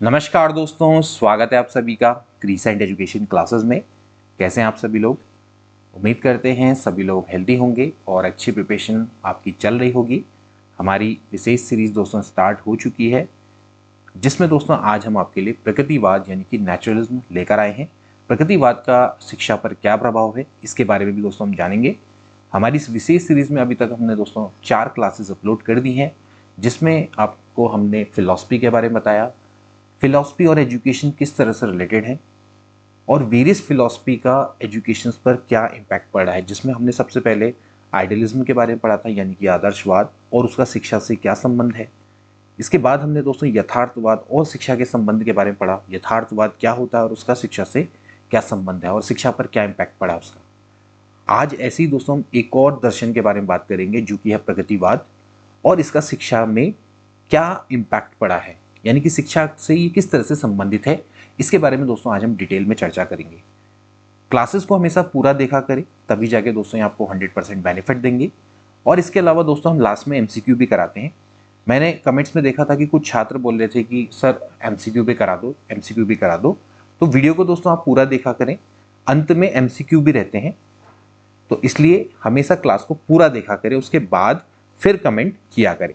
नमस्कार दोस्तों, स्वागत है आप सभी का क्रीसेंट एजुकेशन क्लासेस में। कैसे हैं आप सभी लोग? उम्मीद करते हैं सभी लोग हेल्दी होंगे और अच्छी प्रिपरेशन आपकी चल रही होगी। हमारी विशेष सीरीज दोस्तों स्टार्ट हो चुकी है, जिसमें दोस्तों आज हम आपके लिए प्रकृतिवाद यानी कि नेचुरलिज्म लेकर आए हैं। प्रकृतिवाद का शिक्षा पर क्या प्रभाव है, इसके बारे में भी दोस्तों हम जानेंगे। हमारी इस विशेष सीरीज में अभी तक हमने दोस्तों 4 क्लासेस अपलोड कर दी हैं, जिसमें आपको हमने फिलॉसफी के बारे में बताया, फिलॉसफी और एजुकेशन किस तरह से रिलेटेड है, और वेरियस फिलॉसफी का एजुकेशन पर क्या इम्पैक्ट पड़ रहा है, जिसमें हमने सबसे पहले आइडियलिज्म के बारे में पढ़ा था यानी कि आदर्शवाद और उसका शिक्षा से क्या संबंध है। इसके बाद हमने दोस्तों यथार्थवाद और शिक्षा के संबंध के बारे में पढ़ा, यथार्थवाद क्या होता है और उसका शिक्षा से क्या संबंध है और शिक्षा पर क्या इम्पैक्ट पड़ा उसका। आज ऐसे ही दोस्तों हम एक और दर्शन के बारे में बात करेंगे जो कि है प्रगतिवाद, और इसका शिक्षा में क्या इम्पैक्ट पड़ा है, यानी कि शिक्षा से ये किस तरह से संबंधित है। इसके बारे में दोस्तों आज हम डिटेल में चर्चा करेंगे। क्लासेस को हमेशा पूरा देखा करें, तभी जाके दोस्तों ये आपको 100% बेनिफिट देंगे। और इसके अलावा दोस्तों हम लास्ट में एमसीक्यू भी कराते हैं। मैंने कमेंट्स में देखा था कि कुछ छात्र बोल रहे थे कि सर एमसीक्यू भी करा दो, एमसीक्यू भी करा दो। तो वीडियो को दोस्तों आप पूरा देखा करें, अंत में एमसीक्यू भी रहते हैं, तो इसलिए हमेशा क्लास को पूरा देखा करें, उसके बाद फिर कमेंट किया करें।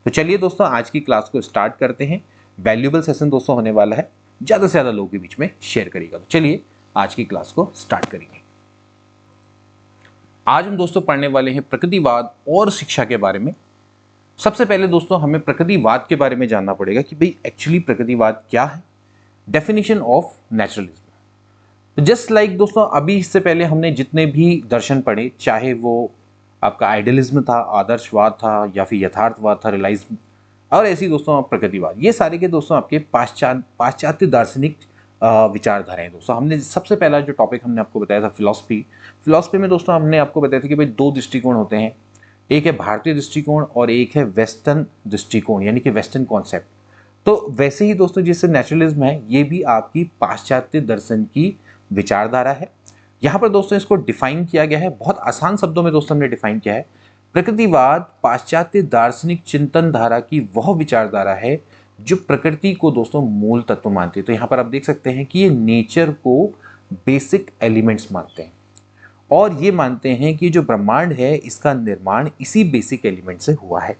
तो चलिए दोस्तों आज की क्लास को स्टार्ट करते हैं। वैल्यूएबल सेशन दोस्तों होने वाला है, ज़्यादा से ज़्यादा लोगों के बीच में शेयर करिएगा। तो चलिए आज की क्लास को स्टार्ट करेंगे। आज हम दोस्तों पढ़ने वाले हैं प्रकृतिवाद और शिक्षा के बारे में। सबसे पहले दोस्तों हमें प्रकृतिवाद के बारे में जानना पड़ेगा कि भाई एक्चुअली प्रकृतिवाद क्या है। Definition of naturalism. Just like दोस्तों अभी इससे पहले हमने जितने भी दर्शन पढ़े, चाहे वो आपका आइडियलिज्म था, आदर्शवाद था, या फिर यथार्थवाद था, रियलिज्म, और ऐसी दोस्तों प्रकृतिवाद, ये सारे के दोस्तों आपके पाश्चात्य दार्शनिक विचारधारा हैं। दोस्तों हमने सबसे पहला जो टॉपिक हमने आपको बताया था फिलॉसफी में दोस्तों हमने आपको बताया था कि भाई 2 दृष्टिकोण होते हैं, एक है भारतीय दृष्टिकोण और एक है वेस्टर्न दृष्टिकोण यानी कि वेस्टर्न कॉन्सेप्ट। तो वैसे ही दोस्तों जैसे नेचुरलिज्म है, ये भी आपकी पाश्चात्य दर्शन की विचारधारा है। यहाँ पर दोस्तों इसको डिफाइन किया गया है, बहुत आसान शब्दों में दोस्तों हमने डिफाइन किया है। प्रकृतिवाद पाश्चात्य दार्शनिक चिंतन धारा की वह विचारधारा है जो प्रकृति को दोस्तों मूल तत्व मानती है। तो यहाँ पर आप देख सकते हैं कि ये नेचर को बेसिक एलिमेंट्स मानते हैं और ये मानते हैं कि जो ब्रह्मांड है इसका निर्माण इसी बेसिक एलिमेंट से हुआ है।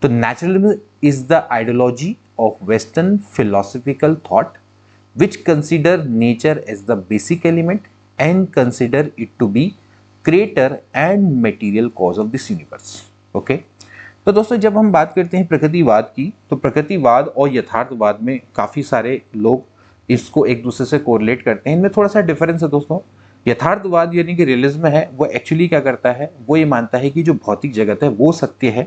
तो naturalism is the ideology of western philosophical thought which consider nature as the basic element and consider it to be creator and material cause of this universe. Okay? तो दोस्तों जब हम बात करते हैं प्रकृतिवाद की, तो प्रकृतिवाद और यथार्थवाद में काफ़ी सारे लोग इसको एक दूसरे से कोरिलेट करते हैं। इनमें थोड़ा सा डिफरेंस है दोस्तों। यथार्थवाद यानी कि रियलिज्म है, वो एक्चुअली क्या करता है, वो ये मानता है कि जो भौतिक जगत है वो सत्य है,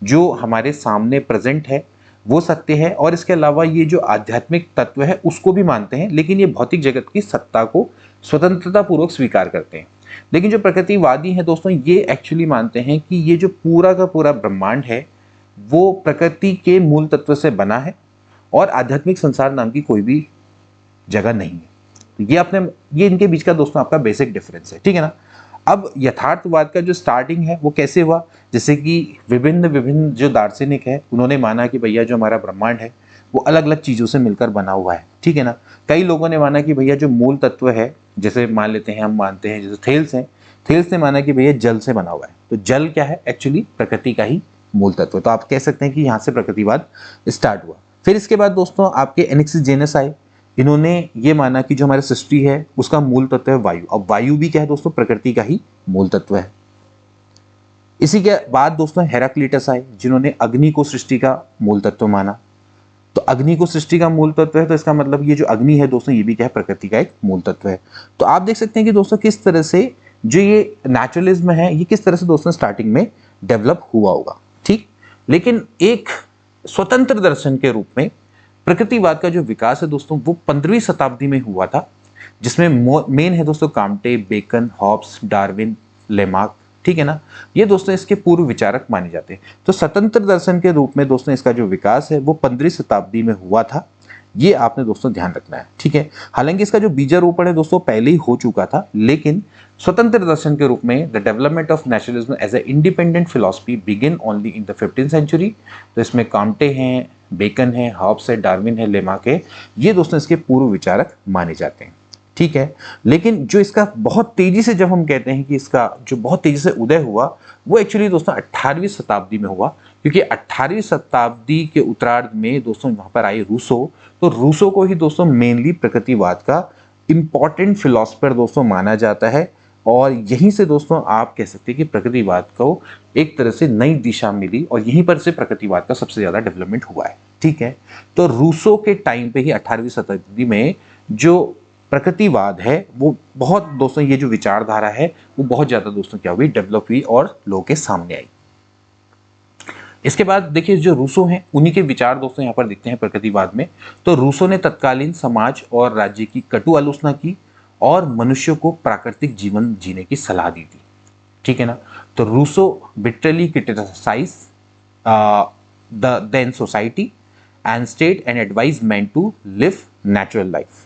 जो हमारे सामने प्रेजेंट है वो सत्य है, और इसके अलावा ये जो आध्यात्मिक तत्व है उसको भी मानते हैं, लेकिन ये भौतिक जगत की सत्ता को स्वतंत्रता पूर्वक स्वीकार करते हैं। लेकिन जो प्रकृतिवादी हैं दोस्तों, ये एक्चुअली मानते हैं कि ये जो पूरा का पूरा ब्रह्मांड है वो प्रकृति के मूल तत्व से बना है और आध्यात्मिक संसार नाम की कोई भी जगह नहीं है। तो ये इनके बीच का दोस्तों आपका बेसिक डिफरेंस है, ठीक है ना। अब यथार्थवाद का जो स्टार्टिंग है वो कैसे हुआ, जैसे कि विभिन्न जो दार्शनिक है उन्होंने माना कि भैया जो हमारा ब्रह्मांड है वो अलग अलग चीज़ों से मिलकर बना हुआ है, ठीक है ना। कई लोगों ने माना कि भैया जो मूल तत्व है, जैसे मान लेते हैं, हम मानते हैं जैसे थेल्स हैं, थेल्स ने माना कि भैया जल से बना हुआ है। तो जल क्या है, एक्चुअली प्रकृति का ही मूल तत्व है। तो आप कह सकते हैं कि यहाँ से प्रकृतिवाद स्टार्ट हुआ। फिर इसके बाद दोस्तों आपके एनेक्सिस आए। इन्होंने ये माना कि जो हमारी सृष्टि है उसका मूल तत्व है वायु। अब वायु भी क्या है दोस्तों, प्रकृति का ही मूल तत्व है। इसी के बाद दोस्तों हेराक्लिटस आए, जिन्होंने अग्नि को सृष्टि का मूल तत्व माना। तो अग्नि को सृष्टि का मूल तत्व है, तो इसका मतलब ये जो अग्नि है दोस्तों ये भी क्या है, प्रकृति का एक मूल तत्व है। तो आप देख सकते हैं कि दोस्तों किस तरह से जो ये नेचुरलिज्म है ये किस तरह से दोस्तों स्टार्टिंग में डेवलप हुआ होगा, ठीक। लेकिन एक स्वतंत्र दर्शन के रूप में प्रकृतिवाद का जो विकास है दोस्तों वो 15वीं शताब्दी में हुआ था, जिसमें मेन है दोस्तों Comte, Bacon, Hobbes, Darwin, Lamarck, ठीक है ना। ये दोस्तों इसके पूर्व विचारक माने जाते हैं। तो स्वतंत्र दर्शन के रूप में दोस्तों इसका जो विकास है वो 15वीं शताब्दी में हुआ था, ये आपने दोस्तों ध्यान रखना है, ठीक है। हालांकि इसका जो बीजारोपण है दोस्तों पहले ही हो चुका था, लेकिन स्वतंत्र दर्शन के रूप में the development of naturalism as a independent philosophy begin only in the 15th century. तो इसमें काम्टे हैं, बेकन है, हॉब्स है, डार्विन है, लेमार्क है, ये दोस्तों इसके पूर्व विचारक माने जाते हैं। ठीक है, लेकिन जो इसका बहुत तेजी से, जब हम कहते हैं कि इसका जो बहुत तेजी से उदय हुआ, वो एक्चुअली दोस्तों 18वीं शताब्दी में हुआ, क्योंकि 18वीं शताब्दी के उत्तरार्ध में दोस्तों वहां पर आए रूसो। तो रूसो को ही दोस्तों मेनली प्रकृतिवाद का इंपॉर्टेंट फिलोसफर दोस्तों माना जाता है, और यहीं से दोस्तों आप कह सकते हैं कि प्रकृतिवाद को एक तरह से नई दिशा मिली, और यहीं पर से प्रकृतिवाद का सबसे ज्यादा डेवलपमेंट हुआ है। ठीक है, तो रूसो के टाइम पे ही 18वीं शताब्दी में जो प्रकृतिवाद है वो बहुत दोस्तों, ये जो विचारधारा है वो बहुत ज्यादा दोस्तों क्या हुई, डेवलप हुई और लोगों के सामने आई। इसके बाद देखिए जो रूसो हैं उन्हीं के विचार दोस्तों यहाँ पर दिखते हैं प्रकृतिवाद में। तो रूसो ने तत्कालीन समाज और राज्य की कटु आलोचना की और मनुष्य को प्राकृतिक जीवन जीने की सलाह दी थी। ठीक है ना, तो Rousseau bitterly criticise the then society and state and advise man to live natural life.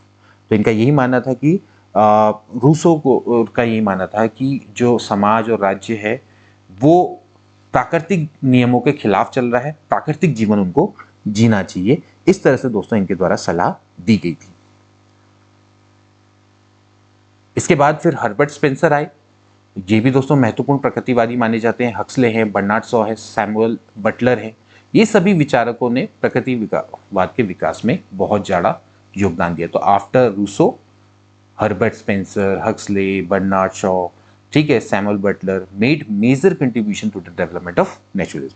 तो इनका यही मानना था कि रूसो को का यही मानना था कि जो समाज और राज्य है वो प्राकृतिक नियमों के खिलाफ चल रहा है, प्राकृतिक जीवन उनको जीना चाहिए। इस तरह से दोस्तों इनके द्वारा सलाह दी गई थी। इसके बाद फिर हर्बर्ट स्पेंसर आए, ये भी दोस्तों महत्वपूर्ण प्रकृतिवादी माने जाते हैं। हक्सले हैं, बर्नार्ड शॉ है, सैमुअल बटलर है, ये सभी विचारकों ने प्रकृतिवाद के विकास में बहुत ज्यादा योगदान दिया। तो after Rousseau, Herbert Spencer, Huxley, Bernard Shaw, ठीक है, Samuel Butler made major contribution to the development of naturalism.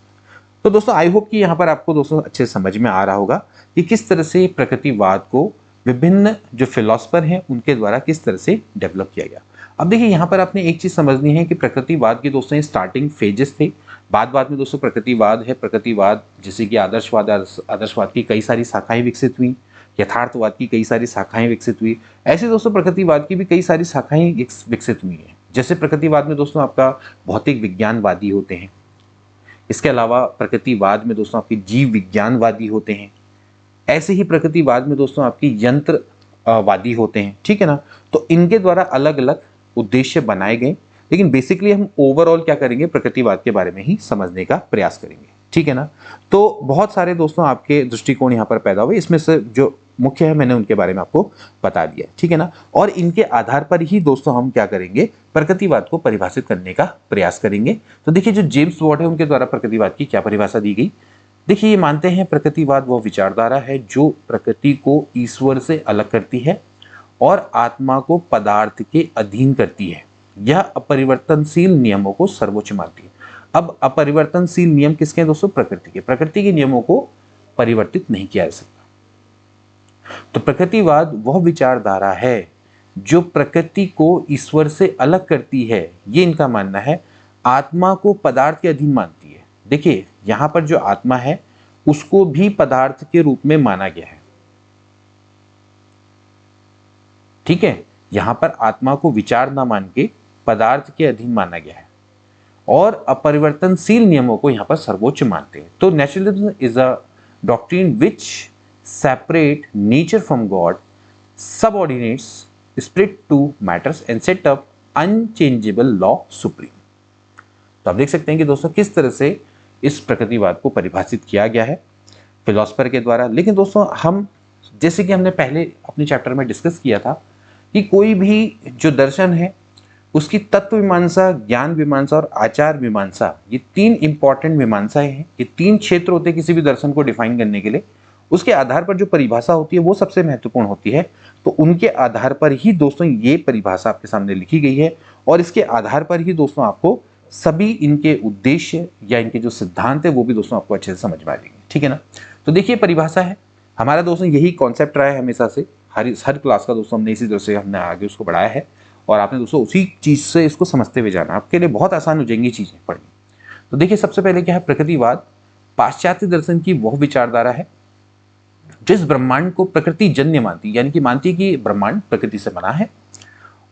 तो दोस्तों आई होप कि यहाँ पर आपको दोस्तों अच्छे समझ में आ रहा होगा कि किस तरह से प्रकृतिवाद को विभिन्न जो फिलोसफर हैं उनके द्वारा किस तरह से डेवलप किया गया। अब देखिए यहाँ पर आपने एक चीज समझनी है कि प्रकृतिवाद की दोस्तों स्टार्टिंग फेजेस थे, बाद में दोस्तों प्रकृतिवाद है, प्रकृतिवाद जैसे कि आदर्शवाद की कई सारी शाखाएं विकसित हुई, यथार्थवाद की कई सारी शाखाएं विकसित हुई। ऐसे दोस्तों प्रकृतिवाद की भी कई सारी शाखाएं विकसित हुई हैं। जैसे प्रकृतिवाद में दोस्तों आपका भौतिक विज्ञानवादी होते हैं, इसके अलावा प्रकृतिवाद में दोस्तों आपके जीव विज्ञानवादी होते हैं, ऐसे ही प्रकृतिवाद में दोस्तों आपकी यंत्रवादी होते हैं। ठीक है ना, तो इनके द्वारा अलग अलग उद्देश्य बनाए गए, लेकिन बेसिकली हम ओवरऑल क्या करेंगे, प्रकृतिवाद के बारे में ही समझने का प्रयास करेंगे। ठीक है ना, तो बहुत सारे दोस्तों आपके दृष्टिकोण यहाँ पर पैदा हुए, इसमें से जो मुख्य है मैंने उनके बारे में आपको बता दिया। ठीक है ना, और इनके आधार पर ही दोस्तों हम क्या करेंगे, प्रकृतिवाद को परिभाषित करने का प्रयास करेंगे। तो देखिए जो जेम्स वॉट है उनके द्वारा प्रकृतिवाद की क्या परिभाषा दी गई। देखिए ये मानते हैं प्रकृतिवाद वह विचारधारा है जो प्रकृति को ईश्वर से अलग करती है और आत्मा को पदार्थ के अधीन करती है। यह अपरिवर्तनशील नियमों को सर्वोच्च मानती है। अब अपरिवर्तनशील नियम किसके हैं दोस्तों, प्रकृति के। प्रकृति के नियमों को परिवर्तित नहीं किया जा सकता। तो प्रकृतिवाद वह विचारधारा है जो प्रकृति को ईश्वर से अलग करती है, ये इनका मानना है। आत्मा को पदार्थ के अधीन मानती है। देखिए यहां पर जो आत्मा है उसको भी पदार्थ के रूप में माना गया है। ठीक है, यहां पर आत्मा को विचार ना मान के पदार्थ के अधीन माना गया है और अपरिवर्तनशील नियमों को यहां पर सर्वोच्च मानते हैं। तो naturalism is a doctrine which separate nature from God, subordinates spirit to matters and set up unchangeable law supreme. तो आप देख सकते हैं कि दोस्तों किस तरह से इस प्रकृतिवाद को परिभाषित किया गया है फिलोसफर के द्वारा। लेकिन दोस्तों हम जैसे कि हमने पहले अपने चैप्टर में डिस्कस किया था कि कोई भी जो दर्शन है उसकी तत्व मीमांसा, ज्ञान मीमांसा और आचार मीमांसा, ये तीन इंपॉर्टेंट मीमांसाएं हैं। ये तीन क्षेत्र होते हैं किसी भी दर्शन को डिफाइन करने के लिए। उसके आधार पर जो परिभाषा होती है वो सबसे महत्वपूर्ण होती है। तो उनके आधार पर ही दोस्तों ये परिभाषा आपके सामने लिखी गई है और इसके आधार पर ही दोस्तों आपको सभी इनके उद्देश्य या इनके जो सिद्धांत है वो भी दोस्तों आपको अच्छे से समझ में आ जाएंगे। ठीक है ना, तो देखिए परिभाषा है हमारा दोस्तों यही कॉन्सेप्ट रहा है हमेशा से। हर क्लास का दोस्तों हमने इसी तरह से हमने आगे उसको बढ़ाया है और आपने दोस्तों उसी चीज से इसको समझते हुए जाना, आपके लिए बहुत आसान हो जाएंगी चीजें पढ़नी। तो देखिए सबसे पहले क्या है, प्रकृतिवाद पाश्चात्य दर्शन की वह विचारधारा है जिस ब्रह्मांड को प्रकृति जन्य मानती है, यानी कि मानती है कि ब्रह्मांड प्रकृति से बना है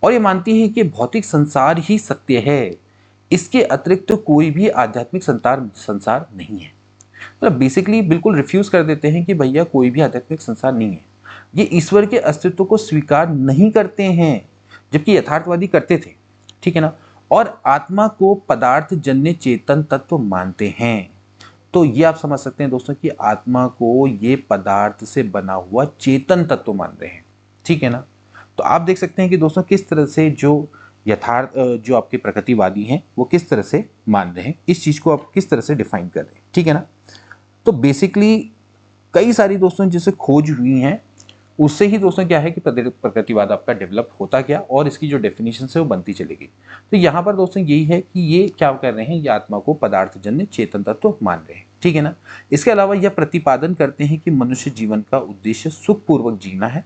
और ये मानती है कि भौतिक संसार ही सत्य है, इसके अतिरिक्त तो कोई भी आध्यात्मिक संसार नहीं है। मतलब बेसिकली बिल्कुल रिफ्यूज कर देते हैं कि भैया कोई भी आध्यात्मिक संसार नहीं है, ये ईश्वर के अस्तित्व को स्वीकार नहीं करते हैं, जबकि यथार्थवादी करते थे। ठीक है ना, और आत्मा को पदार्थ जन्य चेतन तत्व मानते हैं। तो ये आप समझ सकते हैं दोस्तों कि आत्मा को ये पदार्थ से बना हुआ चेतन तत्व मान रहे हैं, ठीक है ना। तो आप देख सकते हैं कि दोस्तों किस तरह से जो यथार्थ जो आपके प्रकृतिवादी हैं वो किस तरह से मान रहे हैं, इस चीज को आप किस तरह से डिफाइन कर रहे हैं, ठीक है ना। तो बेसिकली कई सारी दोस्तों जिससे खोज हुई हैं उससे ही दोस्तों क्या है कि प्रकृतिवाद आपका डेवलप होता गया और इसकी जो डेफिनेशन है वो बनती चली गई। तो यहाँ पर दोस्तों यही है कि ये क्या कर रहे हैं, ये आत्मा को पदार्थजन्य चेतन तत्व मान रहे हैं, ठीक है ना। इसके अलावा यह प्रतिपादन करते हैं कि मनुष्य जीवन का उद्देश्य सुखपूर्वक जीना है,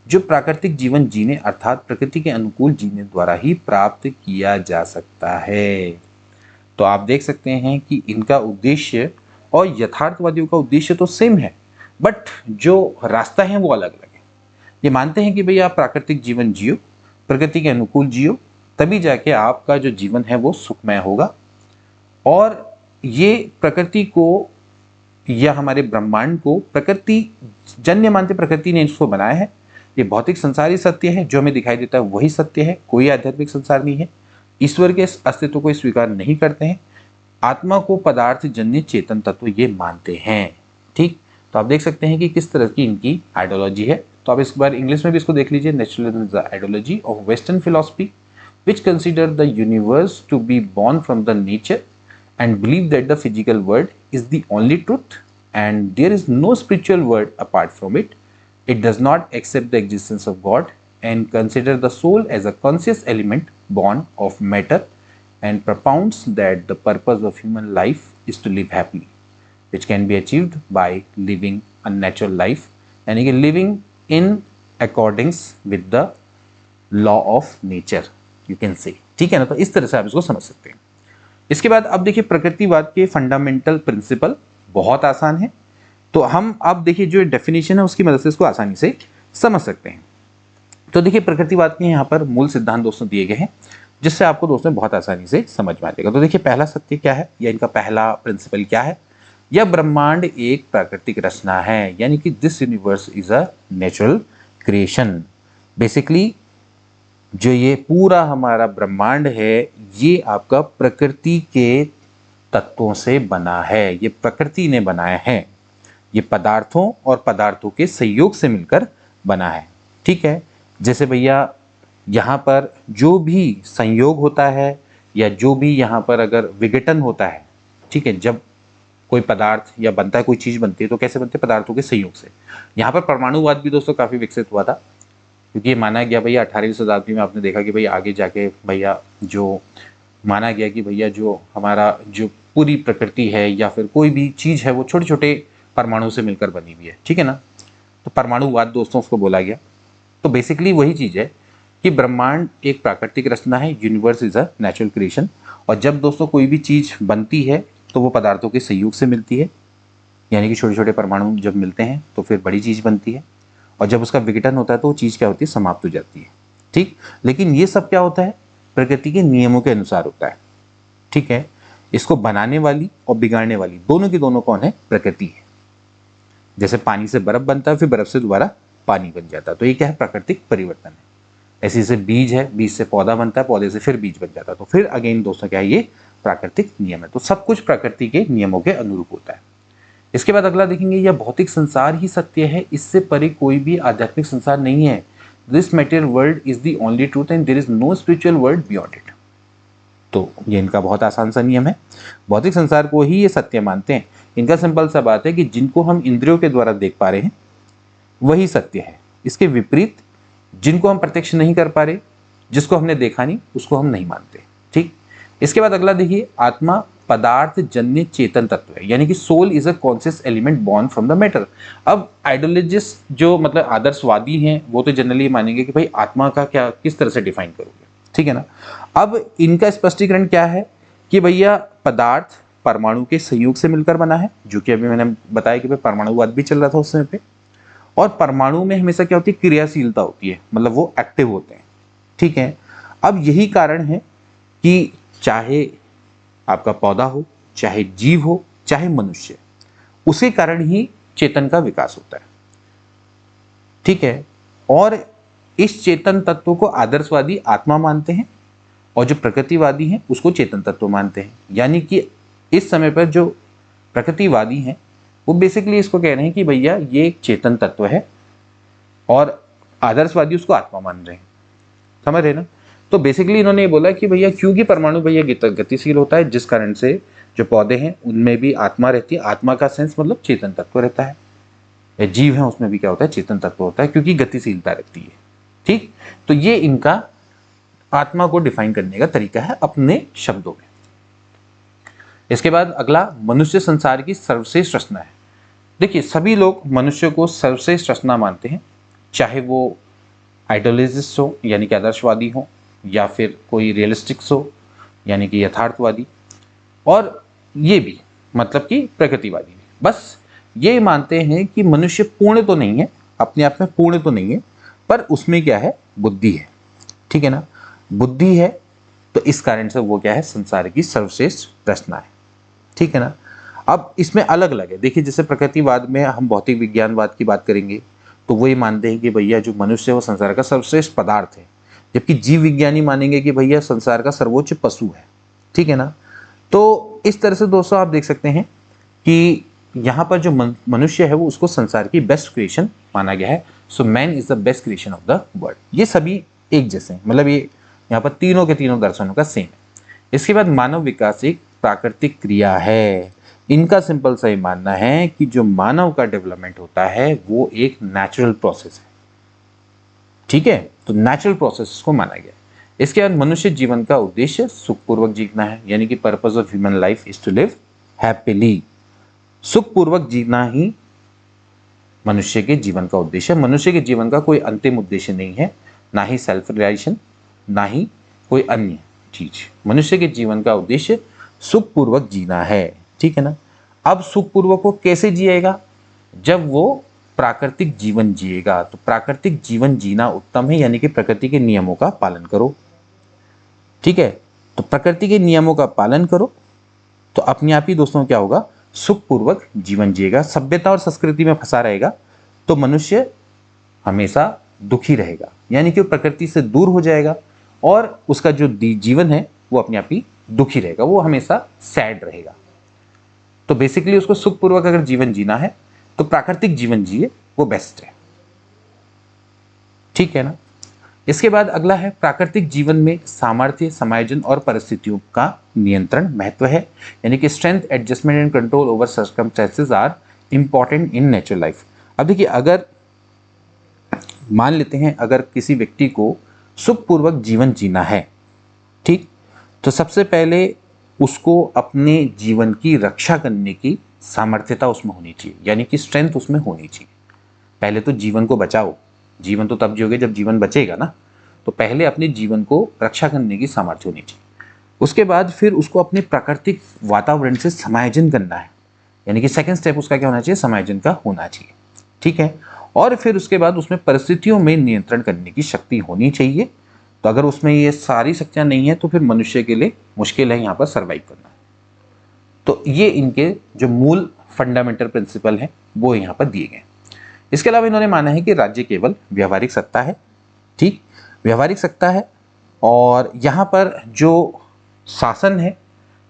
जो प्राकृतिक जीवन जीने अर्थात प्रकृति के अनुकूल जीने द्वारा ही प्राप्त किया जा सकता है। तो आप देख सकते हैं कि इनका उद्देश्य और यथार्थवादियों का उद्देश्य तो सेम है, बट जो रास्ता है वो अलग अलग है। ये मानते हैं कि भाई आप प्राकृतिक जीवन जियो, प्रकृति के अनुकूल जियो, तभी जाके आपका जो जीवन है वो सुखमय होगा। और ये प्रकृति को या हमारे ब्रह्मांड को प्रकृति जन्य मानते, प्रकृति ने इसको बनाया है। ये भौतिक संसार ही सत्य है, जो हमें दिखाई देता है वही सत्य है, कोई आध्यात्मिक संसार नहीं है। ईश्वर के अस्तित्व को स्वीकार नहीं करते हैं, आत्मा को पदार्थ जन्य चेतन तत्व ये मानते हैं, ठीक। तो आप देख सकते हैं कि किस तरह की इनकी आइडियोलॉजी है। तो आप इस बार इंग्लिश में भी इसको देख लीजिए, naturalism is the ideology of western philosophy which consider the universe to be born from the nature and believe that the physical world is the only truth and there is no spiritual world apart from it. It does not accept the existence of God and consider the soul as a conscious element born of matter and propounds that the purpose of human life is to live happily, which can be achieved by living a natural life यानी कि living in accordance with the law of nature, you can say, ठीक है ना। तो इस तरह से आप इसको समझ सकते हैं। इसके बाद अब देखिए प्रकृतिवाद के फंडामेंटल प्रिंसिपल बहुत आसान है, तो हम अब देखिए जो डेफिनेशन है उसकी मदद से इसको आसानी से समझ सकते हैं। तो देखिए प्रकृतिवाद के यहाँ पर मूल सिद्धांत दोस्तों दिए गए हैं, जिससे आपको दोस्तों बहुत आसानी से समझ में आ जाएगा। तो देखिए पहला सत्य क्या है या इनका पहला प्रिंसिपल क्या है, यह ब्रह्मांड एक प्राकृतिक रचना है, यानी कि this universe is a natural creation. Basically जो ये पूरा हमारा ब्रह्मांड है ये आपका प्रकृति के तत्वों से बना है, ये प्रकृति ने बनाया है, ये पदार्थों और पदार्थों के संयोग से मिलकर बना है, ठीक है। जैसे भैया यहाँ पर जो भी संयोग होता है या जो भी यहाँ पर अगर विघटन होता है, ठीक है, जब कोई पदार्थ या बनता है, कोई चीज़ बनती है तो कैसे बनते हैं, पदार्थों के संयोग से। यहाँ पर परमाणुवाद भी दोस्तों काफ़ी विकसित हुआ था, क्योंकि ये माना गया भैया 18वीं शताब्दी में आपने देखा कि भैया आगे जाके भैया जो माना गया कि भैया जो हमारा जो पूरी प्रकृति है या फिर कोई भी चीज़ है वो छोटे छोटे परमाणु से मिलकर बनी हुई है, ठीक है ना। तो परमाणुवाद दोस्तों उसको बोला गया। तो बेसिकली वही चीज़ है कि ब्रह्मांड एक प्राकृतिक रचना है, universe is a natural creation. और जब दोस्तों कोई भी चीज़ बनती है तो वो पदार्थों के संयोग से मिलती है, यानी कि छोटे छोटे परमाणु जब मिलते हैं तो फिर बड़ी चीज़ बनती है, और जब उसका विघटन होता है तो वो चीज़ क्या होती है, समाप्त हो जाती है, ठीक। लेकिन ये सब क्या होता है, प्रकृति के नियमों के अनुसार होता है, ठीक है। इसको बनाने वाली और बिगाड़ने वाली दोनों की दोनों कौन है, प्रकृति है। जैसे पानी से बर्फ बनता है, फिर बर्फ से दोबारा पानी बन जाता है, तो ये क्या है, प्राकृतिक परिवर्तन है। ऐसे जैसे बीज है, बीज से पौधा बनता है, पौधे से फिर बीज बन जाता है, तो फिर अगेन दोस्तों क्या है, ये प्राकृतिक नियम है। तो सब कुछ प्रकृति के नियमों के अनुरूप होता है। इसके बाद अगला देखेंगे, यह भौतिक संसार ही सत्य है, इससे परे कोई भी आध्यात्मिक संसार नहीं है। This material world is the only truth and there is no spiritual world beyond it. तो ये इनका बहुत आसान सा नियम है, भौतिक संसार को ही ये सत्य मानते हैं। इनका सिंपल सा बात है कि जिनको हम इंद्रियों के द्वारा देख पा रहे हैं वही सत्य है, इसके विपरीत जिनको हम प्रत्यक्ष नहीं कर पा रहे, जिसको हमने देखा नहीं, उसको हम नहीं मानते, ठीक। इसके बाद अगला देखिए, आत्मा पदार्थ जन्य चेतन तत्व है, यानी कि soul is a conscious element born from the matter. अब आइडियोलॉजिस्ट जो मतलब आदर्शवादी हैं वो तो जनरली मानेंगे कि भाई आत्मा का क्या किस तरह से डिफाइन करोगे, ठीक है ना। अब इनका स्पष्टीकरण क्या है कि भैया पदार्थ परमाणु के संयोग से मिलकर बना है, जो कि अभी मैंने बताया कि भाई परमाणुवाद भी चल रहा था उस समय पे। और परमाणु में हमेशा क्या होती है, क्रियाशीलता होती है, मतलब वो एक्टिव होते हैं, ठीक है। अब यही कारण है कि चाहे आपका पौधा हो, चाहे जीव हो, चाहे मनुष्य, उसी कारण ही चेतन का विकास होता है, ठीक है। और इस चेतन तत्व को आदर्शवादी आत्मा मानते हैं और जो प्रकृतिवादी हैं उसको चेतन तत्व मानते हैं। यानी कि इस समय पर जो प्रकृतिवादी हैं वो बेसिकली इसको कह रहे हैं कि भैया ये एक चेतन तत्व है, और आदर्शवादी उसको आत्मा मान रहे हैं। समझ रहे ना? तो बेसिकली इन्होंने ये बोला कि भैया क्योंकि परमाणु भैया गतिशील होता है, जिस कारण से जो पौधे हैं उनमें भी आत्मा रहती है। आत्मा का सेंस मतलब चेतन तत्व रहता है, या जीव है उसमें भी क्या होता है, चेतन तत्व होता है, क्योंकि गतिशीलता रहती है। ठीक, तो ये इनका आत्मा को डिफाइन करने का तरीका है अपने शब्दों में। इसके बाद अगला, मनुष्य संसार की सर्वश्रेष्ठ रचना है। देखिए सभी लोग मनुष्य को सर्वश्रेष्ठ रचना मानते हैं, चाहे वो आइडियोलॉजिस्ट हो यानी कि आदर्शवादी हो, या फिर कोई रियलिस्टिक्स हो यानी कि यथार्थवादी, और ये भी मतलब कि प्रकृतिवादी भी। बस ये मानते हैं कि मनुष्य पूर्ण तो नहीं है, अपने आप में पूर्ण तो नहीं है, पर उसमें क्या है, बुद्धि है। ठीक है ना? बुद्धि है, तो इस कारण से वो क्या है, संसार की सर्वश्रेष्ठ रचना है। ठीक है ना? अब इसमें अलग अलग है। देखिए जैसे प्रकृतिवाद में हम भौतिक विज्ञानवाद की बात करेंगे तो वो ये मानते हैं कि भैया जो मनुष्य है वो संसार का सर्वश्रेष्ठ पदार्थ है, जबकि जीव विज्ञानी मानेंगे कि भैया संसार का सर्वोच्च पशु है। ठीक है ना? तो इस तरह से दोस्तों आप देख सकते हैं कि यहाँ पर जो मनुष्य है वो उसको संसार की बेस्ट क्रिएशन माना गया है। So man is the best creation of the world. ये सभी एक जैसे हैं, मतलब ये यहाँ पर तीनों के तीनों दर्शनों का सेम है। इसके बाद मानव विकास एक प्राकृतिक क्रिया है। इनका सिंपल सा ही मानना है कि जो मानव का डेवलपमेंट होता है वो एक नेचुरल प्रोसेस है। ठीक है, तो नेचुरल प्रोसेस को माना गया। इसके बाद मनुष्य जीवन का उद्देश्य सुखपूर्वक जीना है, यानी कि purpose of human life is to live happily. सुखपूर्वक जीना ही मनुष्य के जीवन का उद्देश्य है। मनुष्य के जीवन का कोई अंतिम उद्देश्य नहीं है, ना ही सेल्फ रिलाइजेशन, ना ही कोई अन्य चीज। मनुष्य के जीवन का उद्देश्य सुखपूर्वक जीना है। ठीक है ना? अब सुखपूर्वक वो कैसे जिएगा? जब वो प्राकृतिक जीवन जिएगा। तो प्राकृतिक जीवन जीना उत्तम है, यानी कि प्रकृति के नियमों का पालन करो। ठीक है, तो प्रकृति के नियमों का पालन करो तो अपने आप ही दोस्तों क्या होगा, सुखपूर्वक जीवन जिएगा। सभ्यता और संस्कृति में फंसा रहेगा तो मनुष्य हमेशा दुखी रहेगा, यानी कि प्रकृति से दूर हो जाएगा और उसका जो जीवन है वो अपने आप ही दुखी रहेगा, वो हमेशा सैड रहेगा। तो बेसिकली उसको सुखपूर्वक अगर जीवन जीना है तो प्राकृतिक जीवन जिए, वो बेस्ट है। ठीक है ना? इसके बाद अगला है, प्राकृतिक जीवन में सामर्थ्य, समायोजन और परिस्थितियों का नियंत्रण महत्व है, यानी कि strength, adjustment and control over circumstances are important in natural life. अब देखिए अगर मान लेते हैं अगर किसी व्यक्ति को सुखपूर्वक जीवन जीना है, ठीक, तो सबसे पहले उसको अपने जीवन की रक्षा करने की सामर्थ्यता उसमें होनी चाहिए, यानी कि स्ट्रेंथ उसमें होनी चाहिए। पहले तो जीवन को बचाओ, जीवन तो तब जियोगे जब जीवन बचेगा ना, तो पहले अपने जीवन को रक्षा करने की सामर्थ्य होनी चाहिए। उसके बाद फिर उसको अपने प्राकृतिक वातावरण से समायोजन करना है, यानी कि सेकंड स्टेप उसका क्या होना चाहिए, समायोजन का होना चाहिए। ठीक है, और फिर उसके बाद उसमें परिस्थितियों में नियंत्रण करने की शक्ति होनी चाहिए। तो अगर उसमें ये सारी शक्तियां नहीं है तो फिर मनुष्य के लिए मुश्किल है यहाँ पर सर्वाइव करना। तो ये इनके जो मूल फंडामेंटल प्रिंसिपल हैं वो यहाँ पर दिए गए। इसके अलावा इन्होंने माना है कि राज्य केवल व्यवहारिक सत्ता है। ठीक, व्यवहारिक सत्ता है, और यहाँ पर जो शासन है,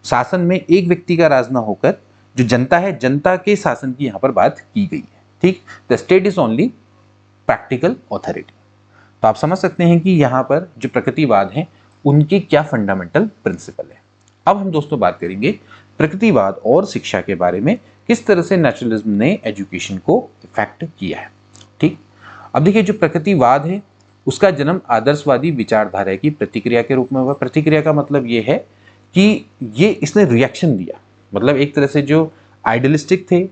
शासन में एक व्यक्ति का राज ना होकर जो जनता है, जनता के शासन की यहाँ पर बात की गई है। ठीक, the state is only practical authority. तो आप समझ सकते हैं कि यहाँ पर जो प्रकृतिवाद हैं उनके क्या फंडामेंटल प्रिंसिपल है। अब हम दोस्तों बात करेंगे प्रकृतिवाद और शिक्षा के बारे में, किस तरह से नेचुरलिज्म ने एजुकेशन को इफेक्ट किया है। ठीक, अब देखिए जो प्रकृतिवाद है उसका जन्म आदर्शवादी विचारधारा की प्रतिक्रिया के रूप में हुआ। प्रतिक्रिया का मतलब ये है कि ये इसने रिएक्शन दिया, मतलब एक तरह से जो आइडियलिस्टिक थे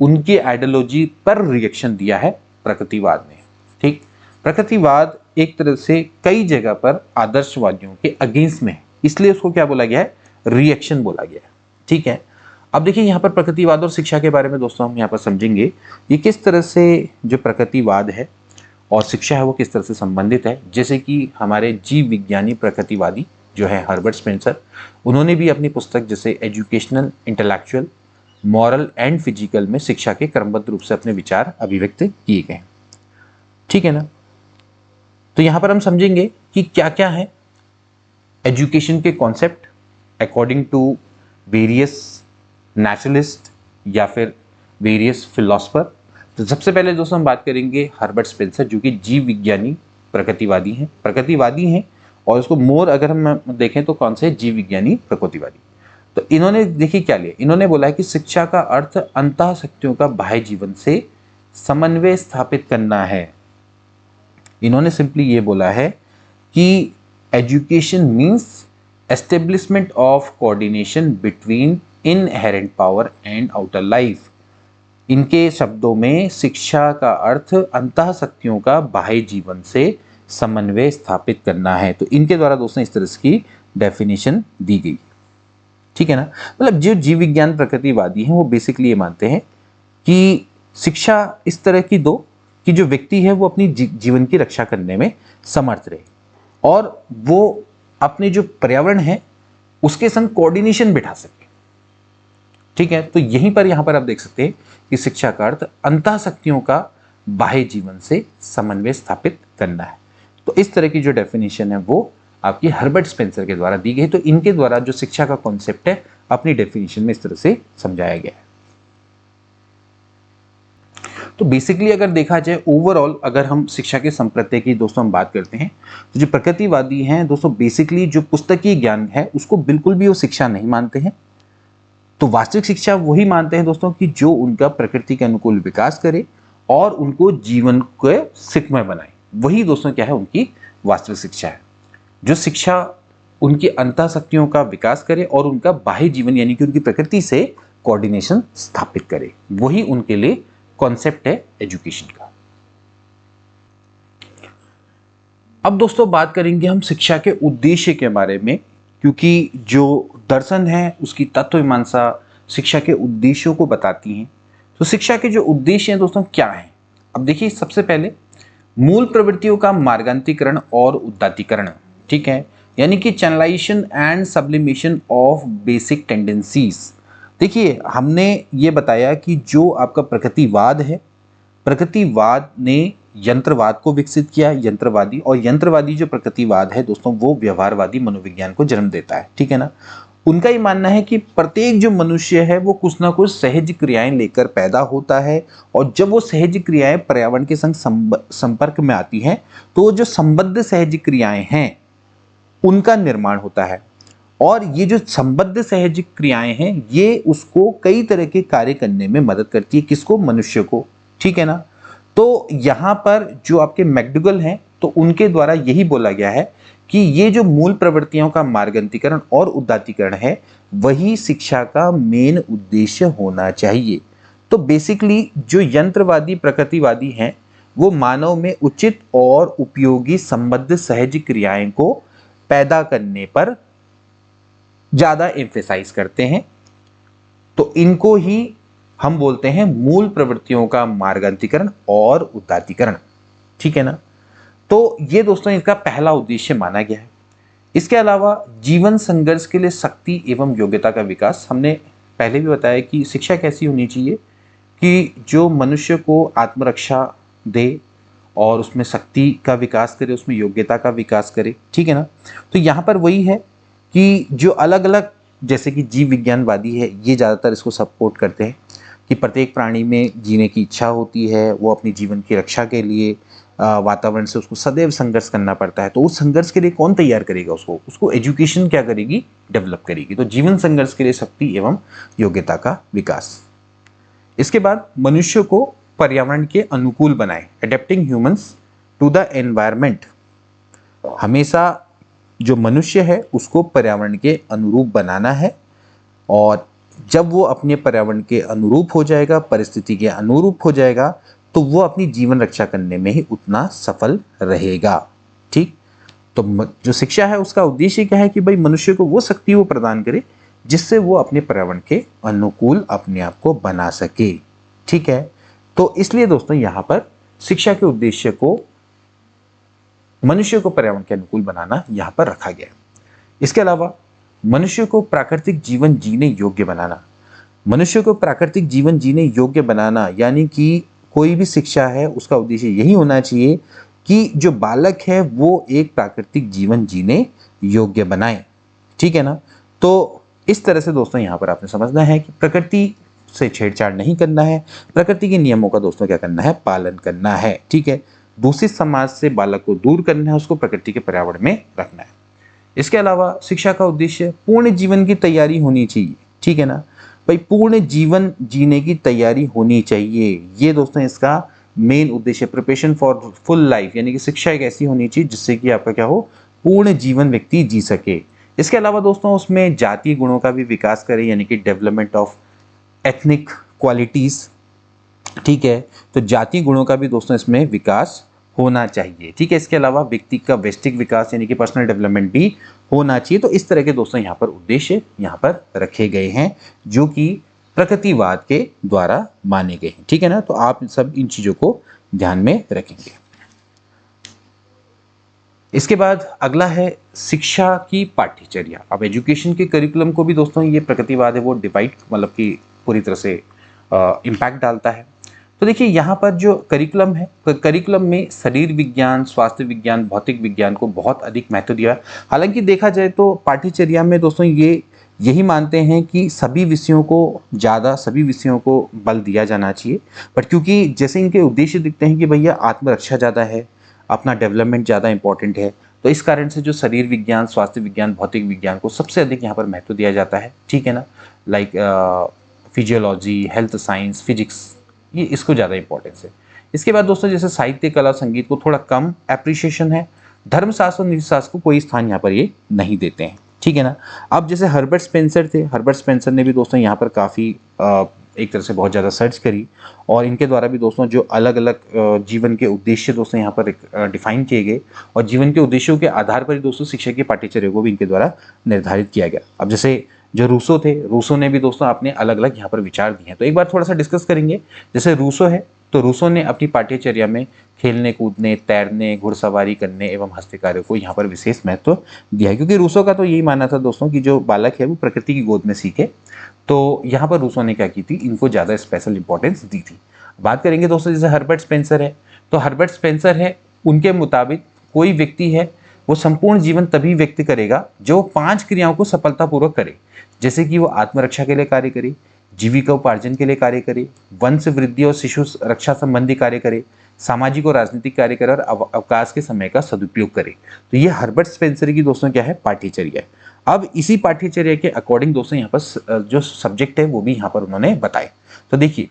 उनकी आइडियोलॉजी पर रिएक्शन दिया है प्रकृतिवाद ने। ठीक, प्रकृतिवाद एक तरह से कई जगह पर आदर्शवादियों के अगेंस्ट में है, इसलिए उसको क्या बोला गया है, रिएक्शन बोला गया है। ठीक है, अब देखिए यहाँ पर प्रकृतिवाद और शिक्षा के बारे में दोस्तों हम यहाँ पर समझेंगे ये किस तरह से जो प्रकृतिवाद है और शिक्षा है वो किस तरह से संबंधित है। जैसे कि हमारे जीव विज्ञानी प्रकृतिवादी जो है हर्बर्ट स्पेंसर, उन्होंने भी अपनी पुस्तक जैसे educational, intellectual, moral and physical में शिक्षा के क्रमबद्ध रूप से अपने विचार अभिव्यक्त किए गए। ठीक है ना? तो यहाँ पर हम समझेंगे कि क्या क्या है एजुकेशन के concept according to various naturalist या फिर वेरियस फिलोसफर। तो सबसे पहले दोस्तों हम बात करेंगे हर्बर्ट स्पेंसर, जो कि जीव विज्ञानी प्रकृतिवादी हैं और उसको मोर अगर हम देखें तो कौन से जीव विज्ञानी प्रकृतिवादी। तो इन्होंने देखिए क्या लिया, इन्होंने बोला है कि शिक्षा का अर्थ अंतः शक्तियों का बाह्य जीवन से समन्वय स्थापित करना है। इन्होंने सिंपली ये बोला है कि education means establishment of coordination between inherent power and outer life. इनके शब्दों में शिक्षा का अर्थ अंतः शक्तियों का बाह्य जीवन से समन्वय स्थापित करना है। तो इनके द्वारा दोस्तों इस तरह की डेफिनेशन दी गई, ठीक है ना। मतलब जो जीव विज्ञान प्रकृतिवादी हैं वो बेसिकली ये मानते हैं कि शिक्षा इस तरह की दो कि जो व्यक्ति है वो अपनी जीवन की रक्षा करने में समर्थ रहे और वो अपने जो पर्यावरण है उसके संग कोऑर्डिनेशन बिठा सके, ठीक है। तो यहीं पर यहां पर आप देख सकते हैं कि शिक्षा का अर्थ अंतः शक्तियों का बाह्य जीवन से समन्वय स्थापित करना है। तो इस तरह की जो डेफिनेशन है वो आपकी हर्बर्ट स्पेंसर के द्वारा दी गई। तो इनके द्वारा जो शिक्षा का कॉन्सेप्ट है अपनी डेफिनेशन में इस तरह से समझाया गया है। तो बेसिकली अगर देखा जाए ओवरऑल अगर हम शिक्षा के संप्रत्यय की दोस्तों हम बात करते हैं तो जो प्रकृतिवादी हैं दोस्तों बेसिकली जो पुस्तकीय ज्ञान है उसको बिल्कुल भी वो शिक्षा नहीं मानते हैं। तो वास्तविक शिक्षा वही मानते हैं दोस्तों कि जो उनका प्रकृति के अनुकूल विकास करे और उनको जीवन को सुखमय बनाए, वही दोस्तों क्या है उनकी वास्तविक शिक्षा है। जो शिक्षा उनकी अंतः शक्तियों का विकास करे और उनका बाह्य जीवन यानी कि उनकी प्रकृति से कोऑर्डिनेशन स्थापित करे, वही उनके लिए कॉन्सेप्ट है एजुकेशन का। अब दोस्तों बात करेंगे हम शिक्षा के उद्देश्य के बारे में, क्योंकि जो दर्शन है उसकी तत्व मीमांसा शिक्षा के उद्देश्यों को बताती हैं। तो शिक्षा के जो उद्देश्य हैं दोस्तों क्या हैं, अब देखिए सबसे पहले मूल प्रवृत्तियों का मार्गांतीकरण और उदात्तीकरण, ठीक है, यानी कि channelisation and sublimation of basic tendencies. देखिए हमने ये बताया कि जो आपका प्रकृतिवाद है, प्रकृतिवाद ने यंत्रवाद को विकसित किया, यंत्रवादी जो प्रकृतिवाद है दोस्तों वो व्यवहारवादी मनोविज्ञान को जन्म देता है, ठीक है ना। उनका ये मानना है कि प्रत्येक जो मनुष्य है वो कुछ ना कुछ सहज क्रियाएं लेकर पैदा होता है और जब वो सहज क्रियाएं पर्यावरण के संग संपर्क में आती हैं तो जो संबद्ध सहज क्रियाएं हैं उनका निर्माण होता है और ये जो संबद्ध सहज क्रियाएं हैं ये उसको कई तरह के कार्य करने में मदद करती है, किसको, मनुष्य को, ठीक है ना। तो यहाँ पर जो आपके मैकडुगल हैं तो उनके द्वारा यही बोला गया है कि ये जो मूल प्रवृत्तियों का मार्गांतीकरण और उदात्तीकरण है वही शिक्षा का मेन उद्देश्य होना चाहिए। तो बेसिकली जो यंत्रवादी प्रकृतिवादी हैं वो मानव में उचित और उपयोगी संबद्ध सहज क्रियाएं को पैदा करने पर ज्यादा एम्फेसाइज करते हैं। तो इनको ही हम बोलते हैं मूल प्रवृत्तियों का मार्गांतीकरण और उदात्तीकरण, ठीक है ना। तो ये दोस्तों इसका पहला उद्देश्य माना गया है। इसके अलावा जीवन संघर्ष के लिए शक्ति एवं योग्यता का विकास, हमने पहले भी बताया कि शिक्षा कैसी होनी चाहिए कि जो मनुष्य को आत्मरक्षा दे और उसमें शक्ति का विकास करे, उसमें योग्यता का विकास करे, ठीक है ना। तो यहाँ पर वही है कि जो अलग अलग जैसे कि जीव विज्ञानवादी है ये ज़्यादातर इसको सपोर्ट करते हैं कि प्रत्येक प्राणी में जीने की इच्छा होती है, वो अपनी जीवन की रक्षा के लिए वातावरण से उसको सदैव संघर्ष करना पड़ता है। तो उस संघर्ष के लिए कौन तैयार करेगा उसको एजुकेशन क्या करेगी, डेवलप करेगी। तो जीवन संघर्ष के लिए शक्ति एवं योग्यता का विकास। इसके बाद मनुष्य को पर्यावरण के अनुकूल बनाए, adapting humans to the environment. हमेशा जो मनुष्य है उसको पर्यावरण के अनुरूप बनाना है और जब वो अपने पर्यावरण के अनुरूप हो जाएगा, परिस्थिति के अनुरूप हो जाएगा तो वो अपनी जीवन रक्षा करने में ही उतना सफल रहेगा, ठीक। तो जो शिक्षा है उसका उद्देश्य क्या है कि भाई मनुष्य को वो शक्ति वो प्रदान करे जिससे वो अपने पर्यावरण के अनुकूल अपने आप को बना सके, ठीक है। तो इसलिए दोस्तों यहाँ पर शिक्षा के उद्देश्य को मनुष्य को पर्यावरण के अनुकूल बनाना यहाँ पर रखा गया है। इसके अलावा मनुष्य को प्राकृतिक जीवन जीने योग्य बनाना, मनुष्य को प्राकृतिक जीवन जीने योग्य बनाना यानी कि कोई भी शिक्षा है उसका उद्देश्य यही होना चाहिए कि जो बालक है वो एक प्राकृतिक जीवन जीने योग्य बनाए, ठीक है ना। तो इस तरह से दोस्तों यहाँ पर आपने समझना है कि प्रकृति से छेड़छाड़ नहीं करना है, प्रकृति के नियमों का दोस्तों क्या करना है, पालन करना है। ठीक है, दूषित समाज से बालक को दूर करना है, उसको प्रकृति के पर्यावरण में रखना है। इसके अलावा शिक्षा का उद्देश्य पूर्ण जीवन की तैयारी होनी चाहिए। ठीक है ना भाई, पूर्ण जीवन जीने की तैयारी होनी चाहिए, ये दोस्तों इसका मेन उद्देश्य, प्रिपरेशन फॉर फुल लाइफ, यानी कि शिक्षा एक ऐसी होनी चाहिए जिससे कि आपका क्या हो, पूर्ण जीवन व्यक्ति जी सके। इसके अलावा दोस्तों उसमें जातीय गुणों का भी विकास करें, यानी कि डेवलपमेंट ऑफ एथनिक क्वालिटीज। ठीक है, तो जातीय गुणों का भी दोस्तों इसमें विकास होना चाहिए। ठीक है, इसके अलावा व्यक्ति का व्यष्टिक विकास यानी कि पर्सनल डेवलपमेंट भी होना चाहिए। तो इस तरह के दोस्तों यहाँ पर उद्देश्य यहाँ पर रखे गए हैं जो कि प्रकृतिवाद के द्वारा माने गए हैं। ठीक है ना, तो आप सब इन चीजों को ध्यान में रखेंगे। इसके बाद अगला है शिक्षा की पाठ्यचर्या। अब एजुकेशन के करिकुलम को भी दोस्तों ये प्रकृतिवाद है वो डिवाइड मतलब कि पूरी तरह से इम्पैक्ट डालता है। तो देखिए यहाँ पर जो करिकुलम है, करिकुलम में शरीर विज्ञान, स्वास्थ्य विज्ञान, भौतिक विज्ञान को बहुत अधिक महत्व दिया। हालांकि देखा जाए तो पाठ्यचर्या में दोस्तों यही मानते हैं कि सभी विषयों को बल दिया जाना चाहिए, बट क्योंकि जैसे इनके उद्देश्य दिखते हैं कि भैया आत्मरक्षा ज़्यादा है, अपना डेवलपमेंट ज़्यादा इंपॉर्टेंट है, तो इस कारण से जो शरीर विज्ञान, स्वास्थ्य विज्ञान, भौतिक विज्ञान को सबसे अधिक यहाँ पर महत्व दिया जाता है। ठीक है ना, like physiology, health science, physics, ये इसको ज़्यादा इंपॉर्टेंस है। इसके बाद दोस्तों जैसे साहित्य, कला, संगीत को थोड़ा कम एप्रिशिएशन है। धर्मशास्त्र और नीतिशास्त्र को कोई स्थान यहाँ पर ये नहीं देते हैं। ठीक है ना, अब जैसे हर्बर्ट स्पेंसर थे, हर्बर्ट स्पेंसर ने भी दोस्तों यहाँ पर काफ़ी एक तरह से बहुत ज़्यादा सर्च करी और इनके द्वारा भी दोस्तों जो अलग अलग जीवन के उद्देश्य दोस्तों यहाँ पर डिफाइन किए गए और जीवन के उद्देश्यों के आधार पर ही दोस्तों शिक्षा की पाठ्यचर्या को भी इनके द्वारा निर्धारित किया गया। अब जैसे जो रूसो थे, रूसो ने भी दोस्तों अपने अलग अलग यहाँ पर विचार दिए हैं, तो एक बार थोड़ा सा डिस्कस करेंगे। जैसे रूसो है तो रूसो ने अपनी पाठ्यचर्या में खेलने, कूदने, तैरने, घुड़सवारी करने एवं हस्तकार्य को यहाँ पर विशेष महत्व दिया है, क्योंकि रूसो का तो यही मानना था दोस्तों कि जो बालक है वो प्रकृति की गोद में सीखे। तो यहाँ पर रूसो ने क्या की थी, इनको ज़्यादा स्पेशल इंपॉर्टेंस दी थी। बात करेंगे दोस्तों जैसे हर्बर्ट स्पेंसर है, तो हर्बर्ट स्पेंसर है, उनके मुताबिक कोई व्यक्ति है वो संपूर्ण जीवन तभी व्यक्त करेगा जो 5 क्रियाओं को सफलतापूर्वक करे, जैसे कि वो आत्मरक्षा के लिए कार्य करे, जीविका उपार्जन के लिए कार्य करे, वंश वृद्धि और शिशु रक्षा संबंधी कार्य करे, सामाजिक और राजनीतिक कार्य करे और अवकाश के समय का सदुपयोग करे। तो ये हर्बर्ट स्पेंसर की दोस्तों क्या है, पाठ्यचर्या है। अब इसी पाठ्यचर्या के अकॉर्डिंग दोस्तों यहाँ पर जो सब्जेक्ट है वो भी यहाँ पर उन्होंने बताए। तो देखिए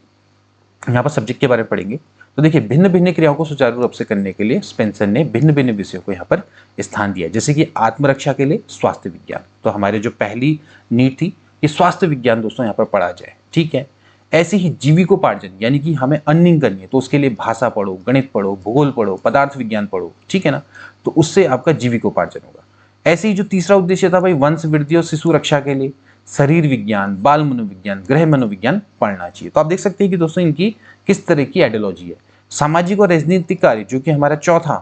यहाँ पर सब्जेक्ट के बारे में पढ़ेंगे। तो देखिए भिन्न भिन्न क्रियाओं को सुचारू रूप से करने के लिए स्पेंसर ने भिन्न भिन्न विषयों को यहाँ पर स्थान दिया, जैसे कि आत्मरक्षा के लिए स्वास्थ्य विज्ञान। तो हमारे जो पहली नीड थी कि स्वास्थ्य विज्ञान दोस्तों यहाँ पर पढ़ा जाए। ठीक है, ऐसे ही जीविकोपार्जन यानी कि हमें अर्निंग करनी है तो उसके लिए भाषा पढ़ो, गणित पढ़ो, भूगोल पढ़ो, पदार्थ विज्ञान पढ़ो। ठीक है ना, तो उससे आपका जीविकोपार्जन होगा। ऐसे ही जो तीसरा उद्देश्य था भाई वंश वृद्धि और शिशु रक्षा के लिए शरीर विज्ञान, बाल मनोविज्ञान, गृह मनोविज्ञान पढ़ना चाहिए। तो आप देख सकते हैं कि दोस्तों इनकी किस तरह की आइडियोलॉजी है। सामाजिक और राजनीतिक कार्य जो कि हमारा चौथा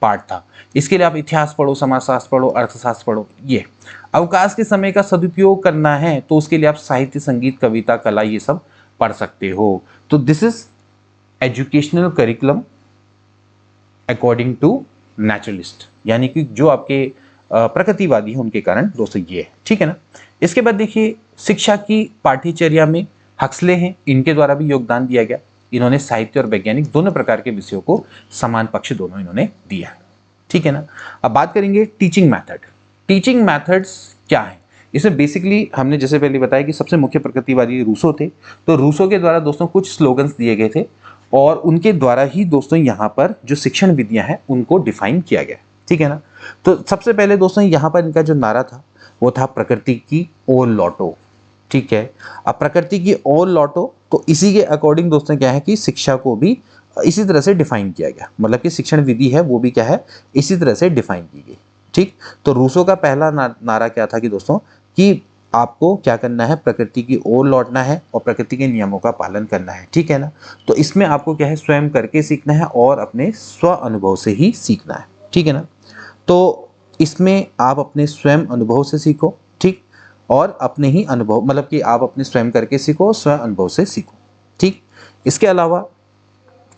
पार्ट था, इसके लिए आप इतिहास पढ़ो, समाजशास्त्र पढ़ो, अर्थशास्त्र पढ़ो। ये अवकाश के समय का सदुपयोग करना है तो उसके लिए आप साहित्य, संगीत, कविता, कला ये सब पढ़ सकते हो। तो this is educational curriculum according to naturalist, यानी कि जो आपके प्रकृतिवादी है उनके कारण दोस्तों ये है। ठीक है ना, इसके बाद देखिए शिक्षा की पाठ्यचर्या में हक्सले हैं, इनके द्वारा भी योगदान दिया गया। इन्होंने साहित्य और वैज्ञानिक दोनों प्रकार के विषयों को समान पक्ष दोनों इन्होंने दिया है। ठीक है ना, अब बात करेंगे टीचिंग मेथड। टीचिंग मेथड्स क्या है, इसमें बेसिकली हमने जैसे पहले बताया कि सबसे मुख्य प्रकृतिवादी रूसो थे, तो रूसो के द्वारा दोस्तों कुछ स्लोगन्स दिए गए थे और उनके द्वारा ही दोस्तों यहाँ पर जो शिक्षण विधियां हैं उनको डिफाइन किया गया। ठीक है ना, तो सबसे पहले दोस्तों यहाँ पर इनका जो नारा था वो था प्रकृति की ओर लौटो। ठीक है, अब प्रकृति की ओर लौटो, तो इसी के अकॉर्डिंग दोस्तों क्या है कि शिक्षा को भी इसी तरह से डिफाइन किया गया, मतलब कि शिक्षण विधि है वो भी क्या है इसी तरह से डिफाइन की गई। ठीक, तो रूसो का पहला नारा क्या था कि दोस्तों कि आपको क्या करना है, प्रकृति की ओर लौटना है और प्रकृति के नियमों का पालन करना है। ठीक है ना, तो इसमें आपको क्या है स्वयं करके सीखना है और अपने स्व अनुभव से ही सीखना है। ठीक है ना, तो इसमें आप अपने स्वयं अनुभव से सीखो। ठीक, और अपने ही अनुभव मतलब कि आप अपने स्वयं करके सीखो, स्वयं अनुभव से सीखो। ठीक, इसके अलावा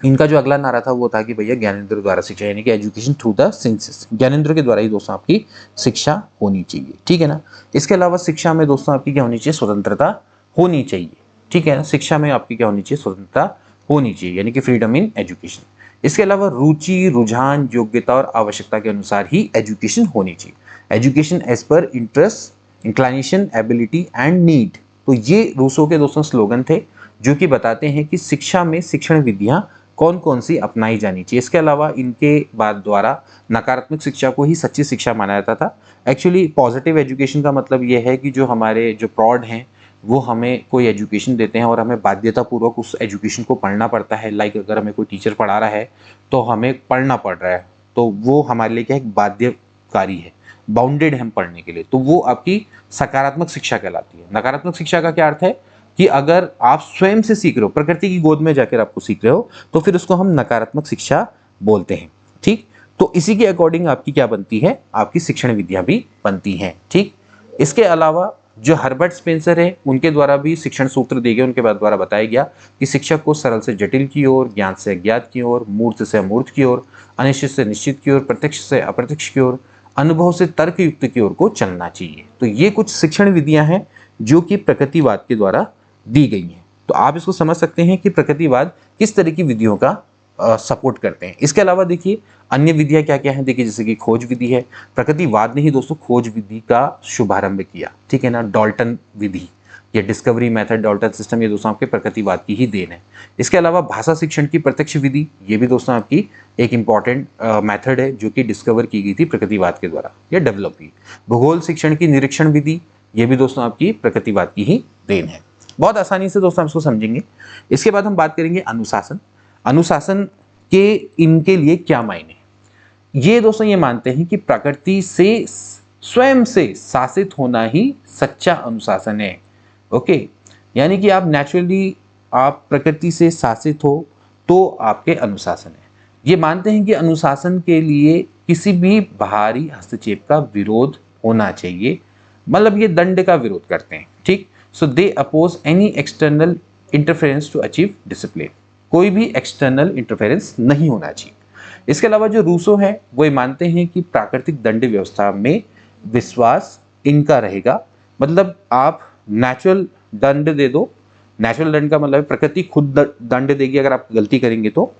इनका जो अगला नारा था वो था कि भैया ज्ञानेंद्र द्वारा शिक्षा, यानी कि education through the senses, Gyanendra के द्वारा ही दोस्तों आपकी शिक्षा होनी चाहिए। ठीक है ना, इसके अलावा शिक्षा में दोस्तों आपकी क्या होनी चाहिए, स्वतंत्रता होनी चाहिए। ठीक है ना, शिक्षा में आपकी क्या होनी चाहिए, स्वतंत्रता होनी चाहिए, यानी कि फ्रीडम इन एजुकेशन। इसके अलावा रुचि, रुझान, योग्यता और आवश्यकता के अनुसार ही एजुकेशन होनी चाहिए। Education as per interest, inclination, ability and need. तो ये रूसो के दोस्तों स्लोगन थे जो कि बताते हैं कि शिक्षा में शिक्षण विधियां कौन कौन सी अपनाई जानी चाहिए। इसके अलावा इनके बाद द्वारा नकारात्मक शिक्षा को ही सच्ची शिक्षा माना जाता था। एक्चुअली पॉजिटिव एजुकेशन का मतलब ये है कि जो हमारे जो प्रौढ़ हैं वो हमें कोई एजुकेशन देते हैं और हमें बाध्यतापूर्वक उस एजुकेशन को पढ़ना पड़ता है। लाइक अगर हमें कोई टीचर पढ़ा रहा है तो हमें पढ़ना पड़ रहा है, तो वो हमारे लिए क्या एक बाध्यकारी है, बाउंडेड है हम पढ़ने के लिए, तो वो आपकी सकारात्मक शिक्षा कहलाती है। नकारात्मक शिक्षा का क्या अर्थ है कि अगर आप स्वयं से सीख रहे हो, प्रकृति की गोद में जाकर आपको सीख रहे हो, तो फिर उसको हम नकारात्मक शिक्षा बोलते हैं। ठीक, तो इसी के अकॉर्डिंग आपकी क्या बनती है, आपकी शिक्षण विधियां भी बनती हैं। ठीक, इसके अलावा जो हर्बर्ट स्पेंसर है उनके द्वारा भी शिक्षण सूत्र दिए गए, उनके द्वारा बताया गया कि शिक्षक को सरल से जटिल की ओर, ज्ञान से अज्ञात की ओर, मूर्त से अमूर्त की ओर, अनिश्चित से निश्चित की ओर, प्रत्यक्ष से अप्रत्यक्ष की ओर, अनुभव से तर्क युक्त की ओर को चलना चाहिए। तो ये कुछ शिक्षण विधियां हैं जो कि प्रकृतिवाद के द्वारा दी गई हैं। तो आप इसको समझ सकते हैं कि प्रकृतिवाद किस तरह की विधियों का सपोर्ट करते हैं। इसके अलावा देखिए अन्य विधियां क्या क्या हैं, देखिए जैसे कि खोज विधि है। प्रकृतिवाद ने ही दोस्तों खोज विधि का शुभारंभ किया, ठीक है ना। डाल्टन विधि, ये डिस्कवरी मेथड, डाल्टन सिस्टम, ये दोस्तों आपके प्रकृतिवाद की ही देन है। इसके अलावा भाषा शिक्षण की प्रत्यक्ष विधि, ये भी दोस्तों आपकी एक इंपॉर्टेंट मेथड है जो कि डिस्कवर की गई थी प्रकृतिवाद के द्वारा, या डेवलप हुई। भूगोल शिक्षण की निरीक्षण विधि, ये भी दोस्तों आपकी प्रकृतिवाद की ही देन है। बहुत आसानी से दोस्तों हम इसको समझेंगे। इसके बाद हम बात करेंगे अनुशासन। अनुशासन के इनके लिए क्या मायने, ये दोस्तों ये मानते हैं कि प्रकृति से स्वयं से शासित होना ही सच्चा अनुशासन है। ओके, यानी कि आप नेचुरली आप प्रकृति से शासित हो तो आपके अनुशासन है। ये मानते हैं कि अनुशासन के लिए किसी भी बाहरी हस्तक्षेप का विरोध होना चाहिए, मतलब ये दंड का विरोध करते हैं। ठीक, so they oppose any external interference to achieve discipline. कोई भी एक्सटर्नल इंटरफेरेंस नहीं होना चाहिए। इसके अलावा जो रूसो है वो ये मानते हैं कि प्राकृतिक दंड व्यवस्था में विश्वास इनका रहेगा, मतलब आप नेचुरल दंड दे दो। नेचुरल दंड का मतलब प्रकृति खुद दंड देगी अगर आप गलती करेंगे तो,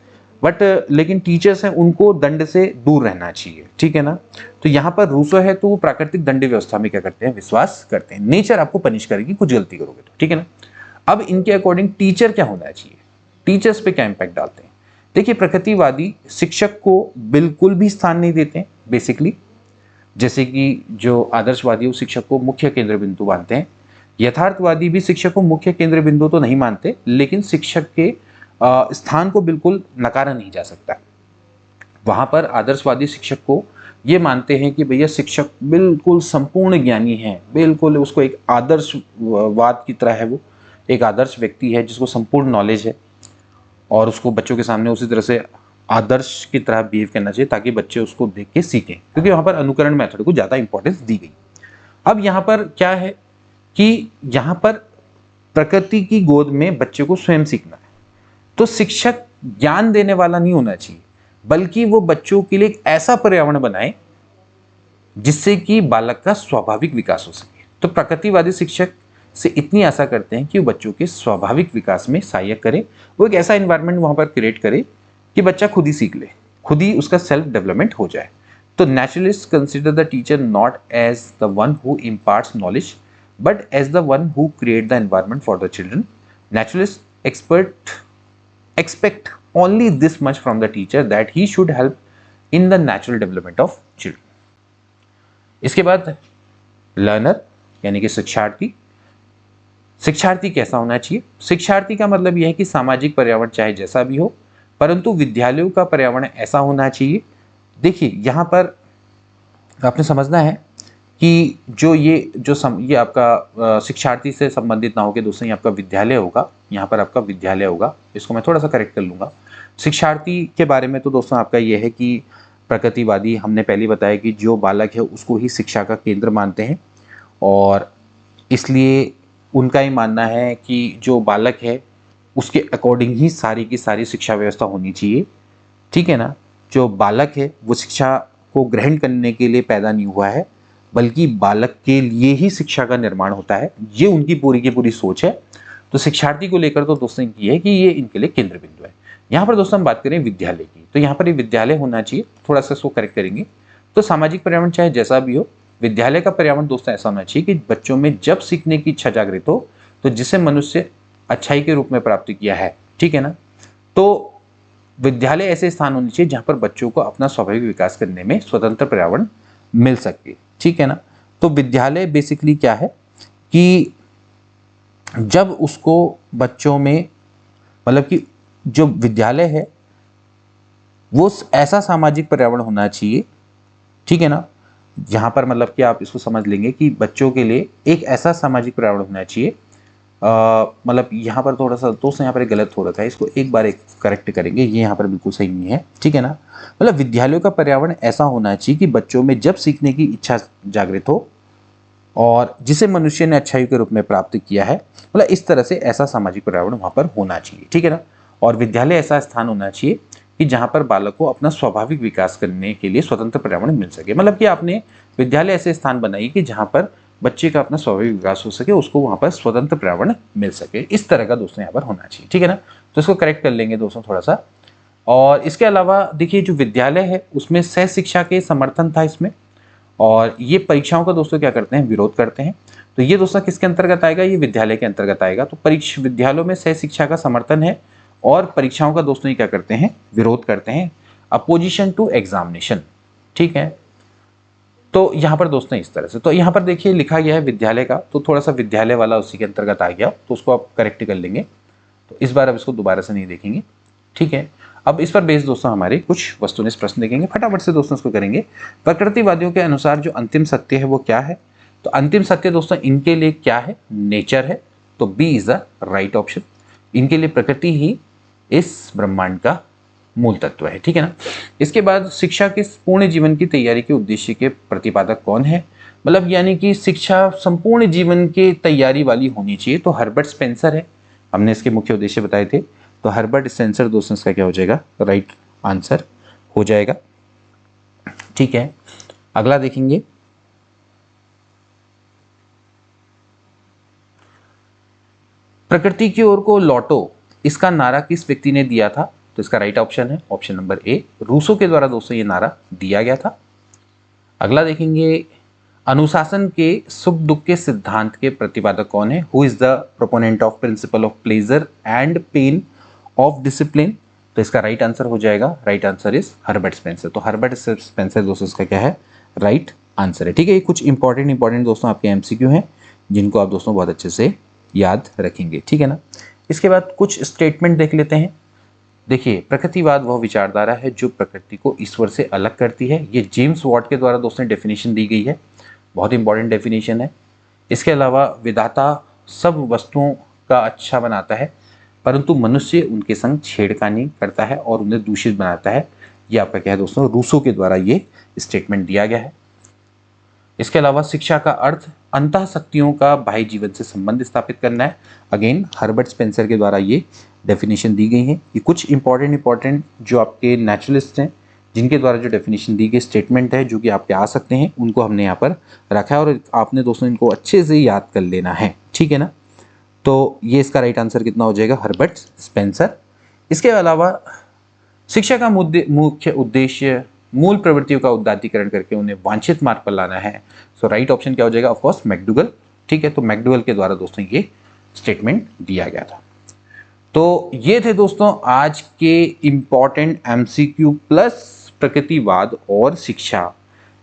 बट लेकिन टीचर्स हैं उनको दंड से दूर रहना चाहिए, ठीक है ना। तो यहाँ पर रूसो है तो वो प्राकृतिक दंड व्यवस्था में क्या करते हैं, विश्वास करते हैं। नेचर आपको पनिश करेगी कुछ गलती करोगे तो, ठीक है ना। अब इनके अकॉर्डिंग टीचर क्या होना चाहिए, टीचर्स पे क्या इंपैक्ट डालते हैं। देखिए प्रकृतिवादी शिक्षक को बिल्कुल भी स्थान नहीं देते हैं बेसिकली, जैसे कि जो आदर्शवादी शिक्षक को मुख्य केंद्र बिंदु मानते हैं। यथार्थवादी भी शिक्षक को मुख्य केंद्र बिंदु तो नहीं मानते, लेकिन शिक्षक के स्थान को बिल्कुल नकारा नहीं जा सकता। वहां पर आदर्शवादी शिक्षक को ये मानते हैं कि भैया शिक्षक बिल्कुल संपूर्ण ज्ञानी है, बिल्कुल उसको एक आदर्शवाद की तरह है, वो एक आदर्श व्यक्ति है जिसको संपूर्ण नॉलेज है और उसको बच्चों के सामने उसी तरह से आदर्श की तरह बिहेव करना चाहिए ताकि बच्चे उसको देख के सीखें, क्योंकि वहां पर अनुकरण मेथड को ज्यादा इंपॉर्टेंस दी गई। अब यहाँ पर क्या है कि यहाँ पर प्रकृति की गोद में बच्चे को स्वयं सीखना है, तो शिक्षक ज्ञान देने वाला नहीं होना चाहिए, बल्कि वो बच्चों के लिए एक ऐसा पर्यावरण बनाए जिससे कि बालक का स्वाभाविक विकास हो सके। तो प्रकृतिवादी शिक्षक से इतनी आशा करते हैं कि वो बच्चों के स्वाभाविक विकास में सहायक करे, वो एक ऐसा एनवायरनमेंट वहां पर क्रिएट करे कि बच्चा खुद ही सीख ले, खुद ही उसका सेल्फ डेवलपमेंट हो जाए। तो naturalist consider the teacher not as the one who imparts knowledge but as the one who create the environment for the children. Naturalist expect only this much from the teacher, that he should help in the natural development of children. इसके बाद learner यानी कि शिक्षार्थी। शिक्षार्थी कैसा होना चाहिए, शिक्षार्थी का मतलब यह है कि सामाजिक पर्यावरण चाहे जैसा भी हो, परंतु विद्यालयों का पर्यावरण ऐसा होना चाहिए। देखिए यहाँ पर आपने समझना है कि ये आपका शिक्षार्थी से संबंधित ना हो के दोस्तों ये आपका विद्यालय होगा, यहाँ पर आपका विद्यालय होगा, इसको मैं थोड़ा सा करेक्ट कर लूँगा। शिक्षार्थी के बारे में तो दोस्तों आपका ये है कि प्रकृतिवादी हमने पहले बताया कि जो बालक है उसको ही शिक्षा का केंद्र मानते हैं, और इसलिए उनका ही मानना है कि जो बालक है उसके अकॉर्डिंग ही सारी की सारी शिक्षा व्यवस्था होनी चाहिए, ठीक है ना। जो बालक है वो शिक्षा को ग्रहण करने के लिए पैदा नहीं हुआ है, बल्कि बालक के लिए ही शिक्षा का निर्माण होता है, ये उनकी पूरी की पूरी सोच है। तो शिक्षार्थी को लेकर तो दोस्तों इनकी है कि ये इनके लिए केंद्र बिंदु है। यहाँ पर दोस्तों हम बात करें विद्यालय की, तो यहाँ पर ये विद्यालय होना चाहिए, थोड़ा सा इसको करेक्ट करेंगे। तो सामाजिक पर्यावरण चाहे जैसा भी हो, विद्यालय का पर्यावरण दोस्तों ऐसा होना चाहिए कि बच्चों में जब सीखने की इच्छा जागृत हो, तो जिसे मनुष्य अच्छाई के रूप में प्राप्त किया है, ठीक है ना। तो विद्यालय ऐसे स्थान होने चाहिए जहां पर बच्चों को अपना स्वाभाविक विकास करने में स्वतंत्र पर्यावरण मिल सके, ठीक है ना। तो विद्यालय बेसिकली क्या है कि जब उसको बच्चों में, मतलब कि जो विद्यालय है वो ऐसा सामाजिक पर्यावरण होना चाहिए, ठीक है ना, जहां पर मतलब कि आप इसको समझ लेंगे कि बच्चों के लिए एक ऐसा सामाजिक पर्यावरण होना चाहिए। मतलब यहाँ पर थोड़ा सा दोस्तों यहाँ पर गलत हो रखा है, इसको एक बार करेक्ट करेंगे, ये यहाँ पर बिल्कुल सही नहीं है, ठीक है ना। मतलब विद्यालयों का पर्यावरण ऐसा होना चाहिए कि बच्चों में जब सीखने की इच्छा जागृत हो और जिसे मनुष्य ने अच्छाई के रूप में प्राप्त किया है, मतलब इस तरह से ऐसा सामाजिक पर्यावरण वहाँ पर होना चाहिए, ठीक है ना। और विद्यालय ऐसा स्थान होना चाहिए कि जहाँ पर बालक को अपना स्वाभाविक विकास करने के लिए स्वतंत्र पर्यावरण मिल सके। मतलब कि आपने विद्यालय ऐसे स्थान बनाई कि जहाँ पर बच्चे का अपना स्वाभाविक विकास हो सके, उसको वहाँ पर स्वतंत्र पर्यावरण मिल सके, इस तरह का दोस्तों यहाँ पर होना चाहिए, ठीक है ना। तो इसको करेक्ट कर लेंगे दोस्तों थोड़ा सा। और इसके अलावा देखिए जो विद्यालय है उसमें सह शिक्षा के समर्थन था इसमें, और ये परीक्षाओं का दोस्तों क्या करते हैं, विरोध करते हैं। तो ये दोस्तों किसके अंतर्गत आएगा, ये विद्यालय के अंतर्गत आएगा। तो परीक्षा विद्यालयों में सह शिक्षा का समर्थन है और परीक्षाओं का दोस्तों ये क्या करते हैं, विरोध करते हैं, अपोजिशन टू एग्जामिनेशन, ठीक है। तो यहाँ पर दोस्तों इस तरह से, तो यहाँ पर देखिए लिखा गया है विद्यालय का, तो थोड़ा सा विद्यालय वाला उसी के अंतर्गत आ गया, तो उसको आप करेक्ट कर लेंगे। तो इस बार अब इसको दोबारा से नहीं देखेंगे, ठीक है। अब इस पर बेस दोस्तों हमारे कुछ वस्तुनिष्ठ प्रश्न देखेंगे, फटाफट से दोस्तों इसको करेंगे। प्रकृतिवादियों के अनुसार जो अंतिम सत्य है वो क्या है, तो अंतिम सत्य दोस्तों इनके लिए क्या है, नेचर है। तो B is the right option. इनके लिए प्रकृति ही इस ब्रह्मांड का मूल तत्व है, ठीक है ना। इसके बाद शिक्षा के पूर्ण जीवन की तैयारी के उद्देश्य के प्रतिपादक कौन है, मतलब यानी कि शिक्षा संपूर्ण जीवन के तैयारी वाली होनी चाहिए, तो हर्बर्ट स्पेंसर है। हमने इसके मुख्य उद्देश्य बताए थे, तो हर्बर्ट स्पेंसर दोस्तों इसका क्या हो जाएगा, राइट आंसर हो जाएगा, ठीक है। अगला देखेंगे, प्रकृति की ओर को लौटो, इसका नारा किस व्यक्ति ने दिया था, तो इसका राइट ऑप्शन है ऑप्शन नंबर ए, रूसो के द्वारा दोस्तों ये नारा दिया गया था। अगला देखेंगे, अनुशासन के सुख दुख के सिद्धांत के प्रतिपादक कौन है, who is the proponent of principle of pleasure and pain of discipline, तो इसका राइट आंसर हो जाएगा, right answer is Herbert Spencer. तो हर्बर्ट स्पेंसर दोस्तों इसका क्या है, राइट आंसर है, ठीक है। ये कुछ इंपॉर्टेंट दोस्तों आपके एमसीक्यू हैं जिनको आप दोस्तों बहुत अच्छे से याद रखेंगे, ठीक है ना। इसके बाद कुछ स्टेटमेंट देख लेते हैं। देखिए, प्रकृतिवाद वह विचारधारा है जो प्रकृति को ईश्वर से अलग करती है। ये जेम्स वॉट के द्वारा दोस्तों डेफिनेशन दी गई है, बहुत इंपॉर्टेंट डेफिनेशन है। इसके अलावा विधाता सब वस्तुओं का अच्छा बनाता है, परंतु मनुष्य उनके संग छेड़खानी करता है और उन्हें दूषित बनाता है। ये आपका क्या है दोस्तों, रूसो के द्वारा ये स्टेटमेंट दिया गया है। इसके अलावा शिक्षा का अर्थ अंतः शक्तियों का बाह्य जीवन से संबंध स्थापित करना है। अगेन हर्बर्ट स्पेंसर के द्वारा ये डेफिनेशन दी गई है। ये कुछ इंपॉर्टेंट जो आपके नेचुरलिस्ट हैं जिनके द्वारा जो डेफिनेशन दी गई स्टेटमेंट है जो कि आपके आ सकते हैं, उनको हमने यहाँ पर रखा है और आपने दोस्तों इनको अच्छे से याद कर लेना है, ठीक है ना। तो ये इसका राइट आंसर कितना हो जाएगा, हर्बर्ट स्पेंसर। इसके अलावा शिक्षा का मुख्य उद्देश्य मूल प्रवृत्तियों का उदात्तीकरण करके उन्हें वांछित मार्ग पर लाना है। सो राइट ऑप्शन क्या हो जाएगा, ऑफकोर्स मैकडूगल, ठीक है। तो मैकडूगल के द्वारा दोस्तों ये स्टेटमेंट दिया गया था। तो ये थे दोस्तों आज के इंपॉर्टेंट एमसीक्यू प्लस प्रकृतिवाद और शिक्षा।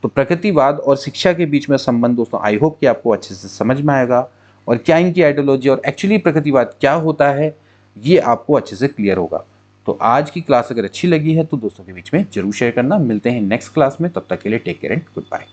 तो प्रकृतिवाद और शिक्षा के बीच में संबंध दोस्तों आई होप कि आपको अच्छे से समझ में आएगा और क्या इनकी आइडियोलॉजी और एक्चुअली प्रकृतिवाद क्या होता है ये आपको अच्छे से क्लियर होगा। तो आज की क्लास अगर अच्छी लगी है तो दोस्तों के बीच में जरूर शेयर करना। मिलते हैं नेक्स्ट क्लास में, तब तक के लिए take care and good bye.